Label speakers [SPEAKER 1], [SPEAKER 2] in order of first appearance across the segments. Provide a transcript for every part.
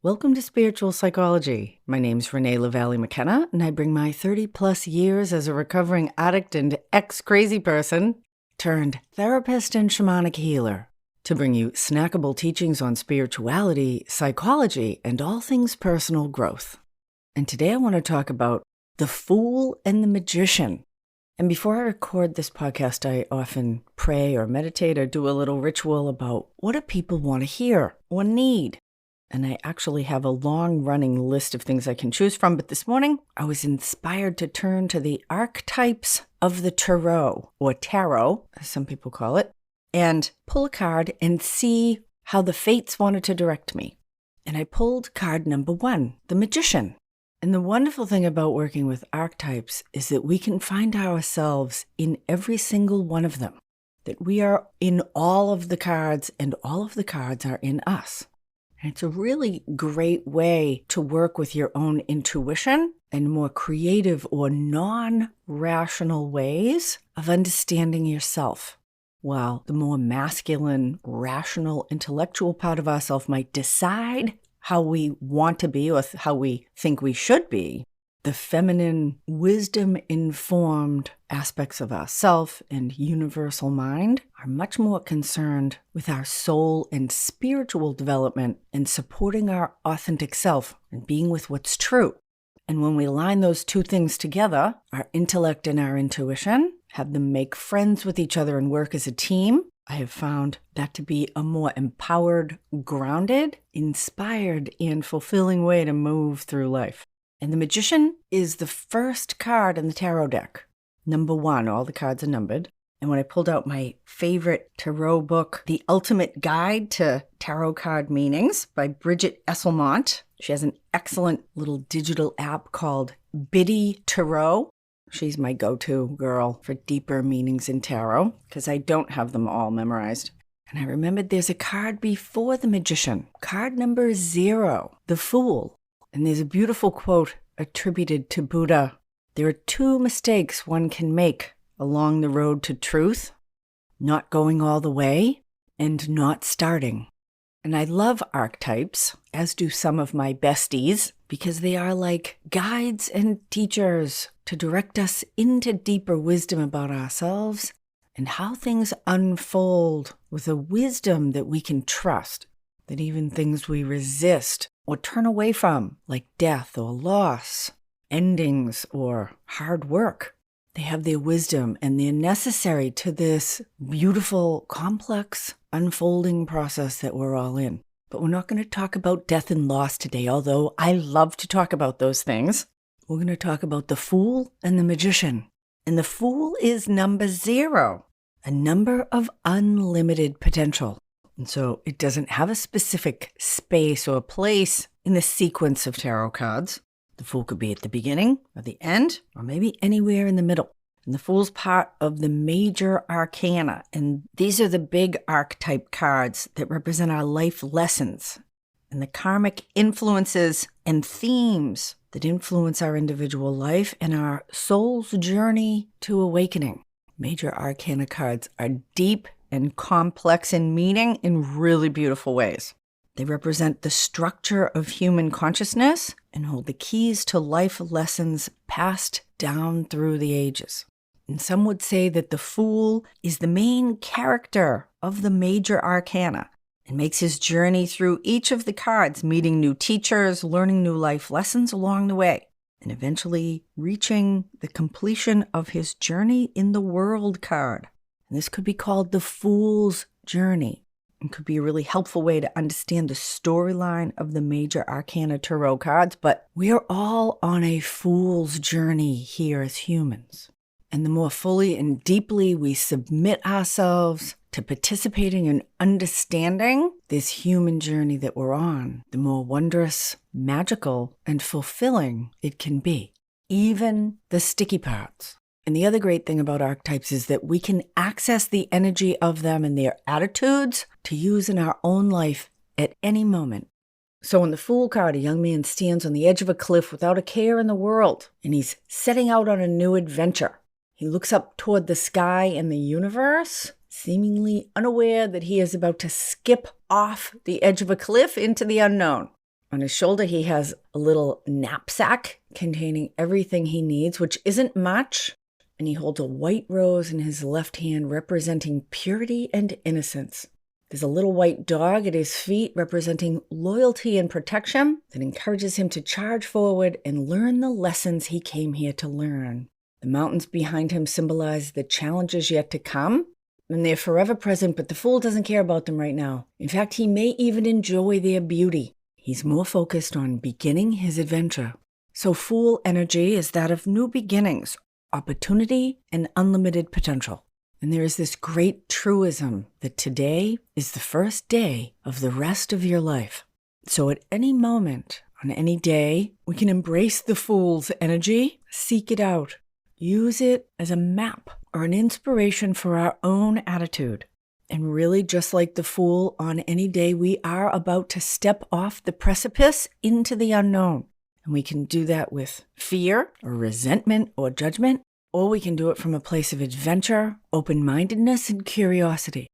[SPEAKER 1] Welcome to Spiritual Psychology. My name's Renee LaValle McKenna, and I bring my 30-plus years as a recovering addict and ex-crazy person turned therapist and shamanic healer to bring you snackable teachings on spirituality, psychology, and all things personal growth. And today I want to talk about the Fool and the Magician. And before I record this podcast, I often pray or meditate or do a little ritual about what do people want to hear or need. And I actually have a long-running list of things I can choose from. But this morning, I was inspired to turn to the archetypes of the tarot, or tarot, as some people call it, and pull a card and see how the fates wanted to direct me. And I pulled card number 1, the Magician. And the wonderful thing about working with archetypes is that we can find ourselves in every single one of them, that we are in all of the cards and all of the cards are in us. And it's a really great way to work with your own intuition and more creative or non-rational ways of understanding yourself. While the more masculine, rational, intellectual part of ourself might decide how we want to be or how we think we should be, the feminine, wisdom-informed aspects of ourself and universal mind are much more concerned with our soul and spiritual development and supporting our authentic self and being with what's true. And when we align those two things together, our intellect and our intuition, have them make friends with each other and work as a team, I have found that to be a more empowered, grounded, inspired, and fulfilling way to move through life. And the Magician is the first card in the tarot deck. Number 1, all the cards are numbered. And when I pulled out my favorite tarot book, The Ultimate Guide to Tarot Card Meanings by Bridget Esselmont, she has an excellent little digital app called Biddy Tarot. She's my go-to girl for deeper meanings in tarot because I don't have them all memorized. And I remembered there's a card before the Magician, card number 0, the Fool. And there's a beautiful quote attributed to Buddha. There are 2 mistakes one can make along the road to truth: not going all the way and not starting. And I love archetypes, as do some of my besties, because they are like guides and teachers to direct us into deeper wisdom about ourselves and how things unfold with a wisdom that we can trust, that even things we resist or turn away from, like death or loss, endings or hard work, they have their wisdom and they're necessary to this beautiful, complex, unfolding process that we're all in. But we're not going to talk about death and loss today, although I love to talk about those things. We're going to talk about the Fool and the Magician. And the Fool is number 0, a number of unlimited potential. And so it doesn't have a specific space or place in the sequence of tarot cards. The Fool could be at the beginning or the end, or maybe anywhere in the middle. And the Fool's part of the major arcana. And these are the big archetype cards that represent our life lessons and the karmic influences and themes that influence our individual life and our soul's journey to awakening. Major arcana cards are deep and complex in meaning in really beautiful ways. They represent the structure of human consciousness and hold the keys to life lessons passed down through the ages. And some would say that the Fool is the main character of the major arcana and makes his journey through each of the cards, meeting new teachers, learning new life lessons along the way, and eventually reaching the completion of his journey in the World card. And this could be called the Fool's Journey and could be a really helpful way to understand the storyline of the major arcana tarot cards. But we are all on a fool's journey here as humans. And the more fully and deeply we submit ourselves to participating and understanding this human journey that we're on, the more wondrous, magical, and fulfilling it can be. Even the sticky parts. And the other great thing about archetypes is that we can access the energy of them and their attitudes to use in our own life at any moment. So in the Fool card, a young man stands on the edge of a cliff without a care in the world, and he's setting out on a new adventure. He looks up toward the sky and the universe, seemingly unaware that he is about to skip off the edge of a cliff into the unknown. On his shoulder, he has a little knapsack containing everything he needs, which isn't much. And he holds a white rose in his left hand, representing purity and innocence. There's a little white dog at his feet, representing loyalty and protection, that encourages him to charge forward and learn the lessons he came here to learn. The mountains behind him symbolize the challenges yet to come, and they're forever present, but the fool doesn't care about them right now. In fact, he may even enjoy their beauty. He's more focused on beginning his adventure. So fool energy is that of new beginnings, opportunity, and unlimited potential. And there is this great truism that today is the first day of the rest of your life. So at any moment, on any day, we can embrace the fool's energy, seek it out, use it as a map or an inspiration for our own attitude. And really, just like the fool, on any day, we are about to step off the precipice into the unknown. And we can do that with fear or resentment or judgment, or we can do it from a place of adventure, open-mindedness, and curiosity.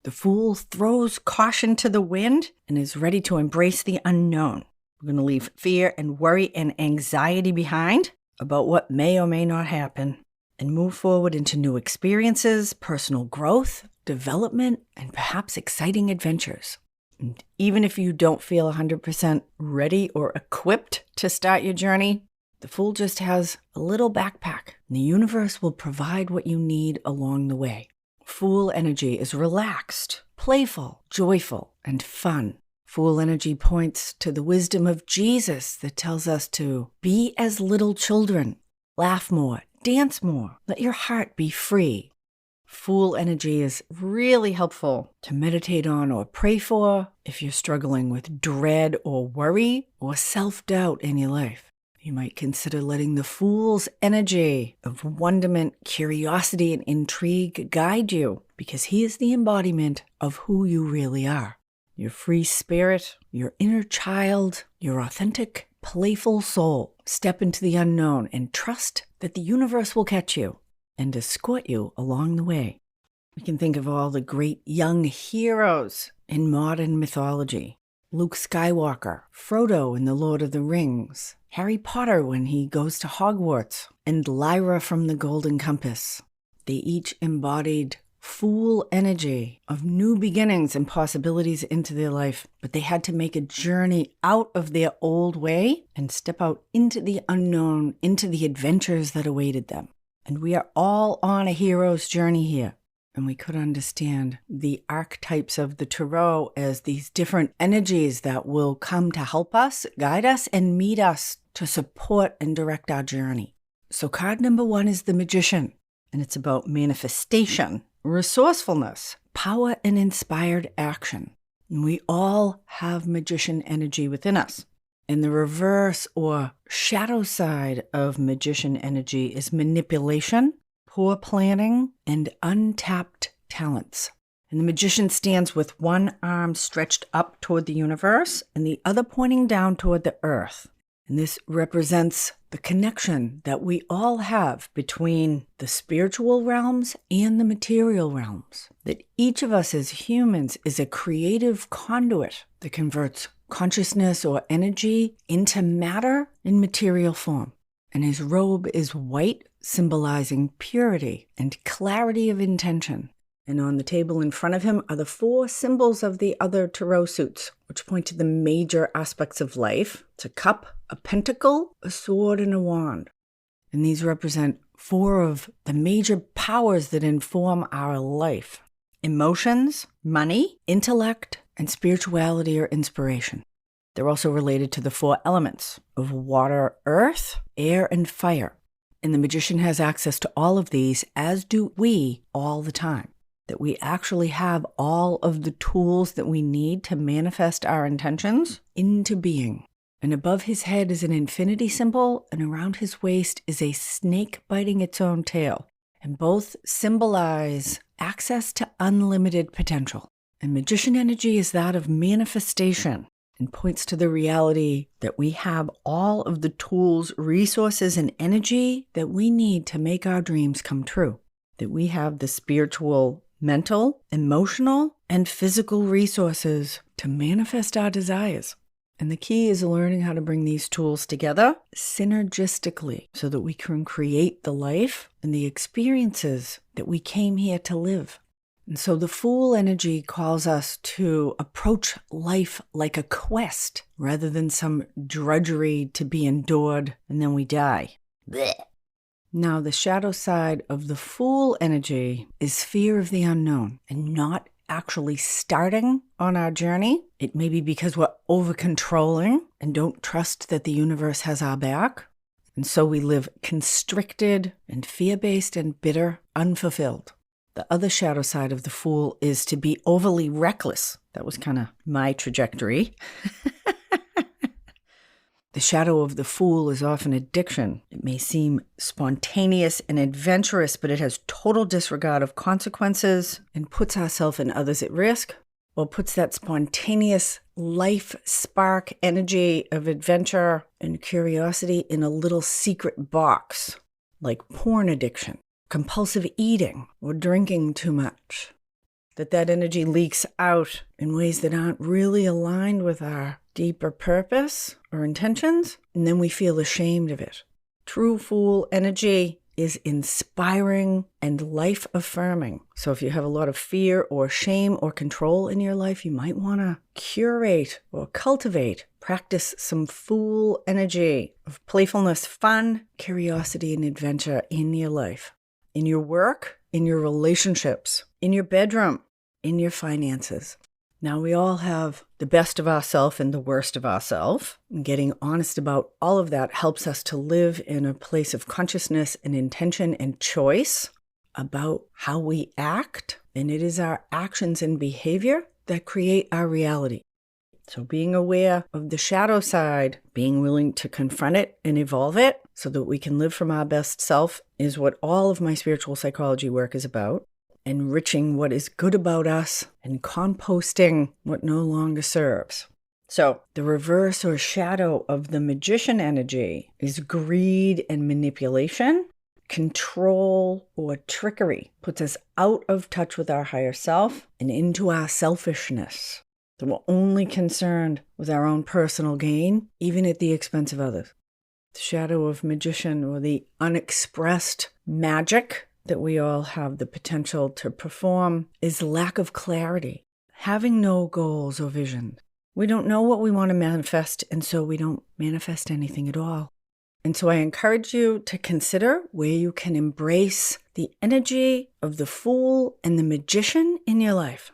[SPEAKER 1] The fool throws caution to the wind and is ready to embrace the unknown. We're going to leave fear and worry and anxiety behind about what may or may not happen and move forward into new experiences, personal growth, development, and perhaps exciting adventures. And even if you don't feel 100% ready or equipped to start your journey, the fool just has a little backpack, and the universe will provide what you need along the way. Fool energy is relaxed, playful, joyful, and fun. Fool energy points to the wisdom of Jesus that tells us to be as little children, laugh more, dance more, let your heart be free. Fool energy is really helpful to meditate on or pray for if you're struggling with dread or worry or self-doubt in your life. You might consider letting the fool's energy of wonderment, curiosity, and intrigue guide you, because he is the embodiment of who you really are. Your free spirit, your inner child, your authentic, playful soul. Step into the unknown and trust that the universe will catch you and escort you along the way. We can think of all the great young heroes in modern mythology. Luke Skywalker, Frodo in The Lord of the Rings, Harry Potter when he goes to Hogwarts, and Lyra from the Golden Compass. They each embodied fool energy of new beginnings and possibilities into their life, but they had to make a journey out of their old way and step out into the unknown, into the adventures that awaited them. And we are all on a hero's journey here. And we could understand the archetypes of the tarot as these different energies that will come to help us, guide us, and meet us to support and direct our journey. So card number 1 is the Magician, and it's about manifestation, resourcefulness, power, and inspired action. And we all have magician energy within us. And the reverse or shadow side of magician energy is manipulation, poor planning, and untapped talents. And the magician stands with one arm stretched up toward the universe and the other pointing down toward the earth. And this represents the connection that we all have between the spiritual realms and the material realms. That each of us as humans is a creative conduit that converts consciousness or energy into matter in material form. And his robe is white, symbolizing purity and clarity of intention. And on the table in front of him are the 4 symbols of the other tarot suits, which point to the major aspects of life. It's a cup, a pentacle, a sword, and a wand. And these represent 4 of the major powers that inform our life: emotions, money, intellect, and spirituality or inspiration. They're also related to the 4 elements of water, earth, air, and fire. And the magician has access to all of these, as do we, all the time. That we actually have all of the tools that we need to manifest our intentions into being. And above his head is an infinity symbol, and around his waist is a snake biting its own tail. And both symbolize access to unlimited potential. And magician energy is that of manifestation, and points to the reality that we have all of the tools, resources, and energy that we need to make our dreams come true. That we have the spiritual, mental, emotional, and physical resources to manifest our desires. And the key is learning how to bring these tools together synergistically so that we can create the life and the experiences that we came here to live. And so the Fool energy calls us to approach life like a quest rather than some drudgery to be endured and then we die. Blech. Now, the shadow side of the Fool energy is fear of the unknown and not actually starting on our journey. It may be because we're over-controlling and don't trust that the universe has our back. And so we live constricted and fear-based and bitter, unfulfilled. The other shadow side of the Fool is to be overly reckless. That was kind of my trajectory. The shadow of the Fool is often addiction. It may seem spontaneous and adventurous, but it has total disregard of consequences and puts ourselves and others at risk, or puts that spontaneous life spark energy of adventure and curiosity in a little secret box, like porn addiction, compulsive eating, or drinking too much. That energy leaks out in ways that aren't really aligned with our deeper purpose or intentions, and then we feel ashamed of it. True Fool energy is inspiring and life-affirming. So if you have a lot of fear or shame or control in your life, you might want to curate or cultivate, practice some Fool energy of playfulness, fun, curiosity, and adventure in your life, in your work, in your relationships, in your bedroom, in your finances. Now, we all have the best of ourselves and the worst of ourselves. Getting honest about all of that helps us to live in a place of consciousness and intention and choice about how we act. And it is our actions and behavior that create our reality. So being aware of the shadow side, being willing to confront it and evolve it so that we can live from our best self is what all of my spiritual psychology work is about. Enriching what is good about us and composting what no longer serves. So the reverse or shadow of the magician energy is greed and manipulation, control or trickery. Puts us out of touch with our higher self and into our selfishness. So we're only concerned with our own personal gain, even at the expense of others. The shadow of magician, or the unexpressed magic that we all have the potential to perform, is lack of clarity, having no goals or vision. We don't know what we want to manifest, and so we don't manifest anything at all. And so I encourage you to consider where you can embrace the energy of the Fool and the magician in your life.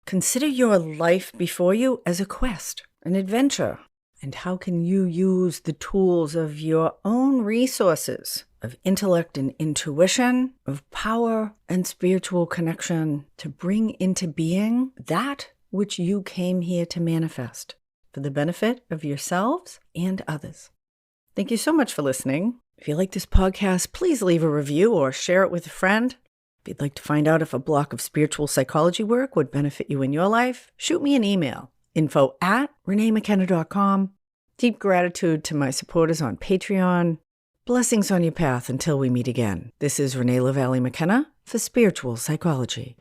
[SPEAKER 1] Consider your life before you as a quest, an adventure. And how can you use the tools of your own resources of intellect and intuition, of power and spiritual connection to bring into being that which you came here to manifest for the benefit of yourselves and others? Thank you so much for listening. If you like this podcast, please leave a review or share it with a friend. If you'd like to find out if a block of spiritual psychology work would benefit you in your life, shoot me an email. info@reneemckenna.com. Deep gratitude to my supporters on Patreon. Blessings on your path until we meet again. This is Renee LaValle McKenna for Spiritual Psychology.